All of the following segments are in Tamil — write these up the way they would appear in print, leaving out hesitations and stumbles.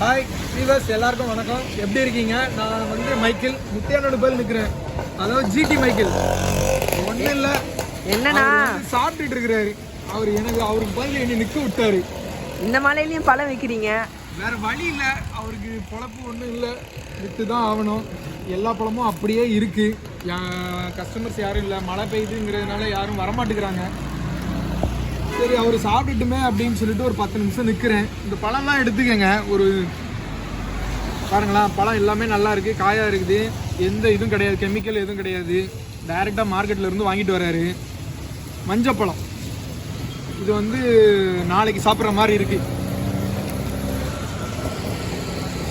ஹாய் வீவர்ஸ், எல்லாருக்கும் வணக்கம். எப்படி இருக்கீங்க? நான் வந்து மைக்கேல் முத்தையானோட பேர் நிற்கிறேன். அதாவது ஜிடி மைக்கேல். ஒன்றும் இல்லை, என்னன்னா சாப்பிட்டுட்டு இருக்கிறாரு. அவருக்கு பதில் என்னை நிற்க விட்டாரு. இந்த மலையிலையும் பழம் விற்கிறீங்க? வேற வழி இல்லை, அவருக்கு பொழப்பு ஒன்றும் இல்லை, விற்று தான் ஆகணும். எல்லா பழமும் அப்படியே இருக்கு. கஸ்டமர்ஸ் யாரும் இல்லை, மழை பெய்யுதுங்கிறதுனால யாரும் வரமாட்டேங்கிறாங்க. சரி, அவர் சாப்பிட்டுட்டுமே அப்படின்னு சொல்லிட்டு ஒரு 10 நிமிஷம் நிற்கிறேன். இந்த பழம்லாம் எடுத்துக்கங்க. ஒரு பாருங்களா, பழம் எல்லாமே நல்லா இருக்குது, காயாக இருக்குது, எந்த இதுவும் கிடையாது, கெமிக்கல் எதுவும் கிடையாது. டைரெக்டாக மார்க்கெட்லேருந்து வாங்கிட்டு வர்றாரு. மஞ்சப்பழம் இது வந்து நாளைக்கு சாப்பிட்ற மாதிரி இருக்குது.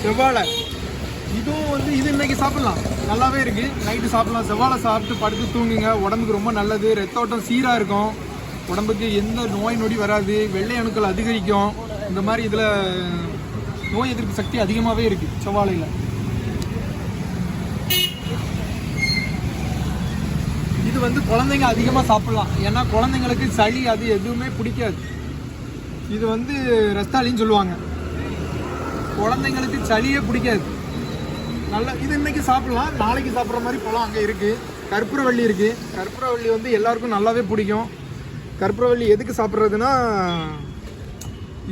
செவ்வாழை இதுவும் வந்து இது இன்னைக்கு சாப்பிட்லாம், நல்லாவே இருக்குது. நைட்டு சாப்பிட்லாம். செவ்வாழை சாப்பிட்டு படுத்து தூங்குங்க, உடம்புக்கு ரொம்ப நல்லது. ரத்த ஓட்டம் சீராக இருக்கும், உடம்புக்கு எந்த நோய் நொடி வராது, வெள்ளை அணுக்கள் அதிகரிக்கும். இந்த மாதிரி இதில் நோய் எதிர்ப்பு சக்தி அதிகமாகவே இருக்குது செவ்வாழையில். இது வந்து குழந்தைங்க அதிகமாக சாப்பிட்லாம், ஏன்னா குழந்தைங்களுக்கு சளி அது எதுவுமே பிடிக்காது. இது வந்து ரஸ்தாலின்னு சொல்லுவாங்க. குழந்தைங்களுக்கு சளியே பிடிக்காது. நல்லா இது இன்னைக்கு சாப்பிட்லாம், நாளைக்கு சாப்பிட்ற மாதிரி பழம் அங்கே இருக்குது. கற்பூரவள்ளி இருக்குது. கற்பூரவள்ளி வந்து எல்லாருக்கும் நல்லாவே பிடிக்கும். கற்பூரவள்ளி எதுக்கு சாப்பிட்றதுன்னா,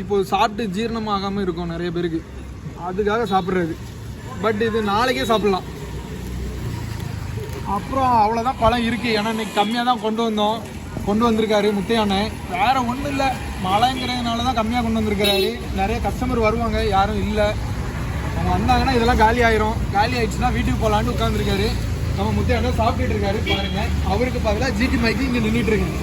இப்போது சாப்பிட்டு ஜீரணமாகாமல் இருக்கும் நிறைய பேருக்கு, அதுக்காக சாப்பிட்றது. பட் இது நாளைக்கே சாப்பிட்லாம். அப்புறம் அவ்வளோதான் பழம் இருக்குது. ஏன்னா இன்னைக்கு கம்மியாக தான் கொண்டு வந்திருக்காரு முத்தையானே. வேறு ஒன்றும் இல்லை, மழைங்கிறதுனால தான் கம்மியாக கொண்டு வந்திருக்கிறாரு. நிறைய கஸ்டமர் வருவாங்க, யாரும் இல்லை. அவங்க வந்தாங்கன்னா இதெல்லாம் காலி ஆயிரும். காலி ஆயிடுச்சுன்னா வீட்டுக்கு போகலான்னு உட்காந்துருக்காரு. நம்ம முத்தையானே சாப்பிட்டுட்டு இருக்காரு பாருங்கள். அவருக்கு பதிலாக ஜிடி மைக்கு இங்கே நின்றுட்டு இருக்கேன்.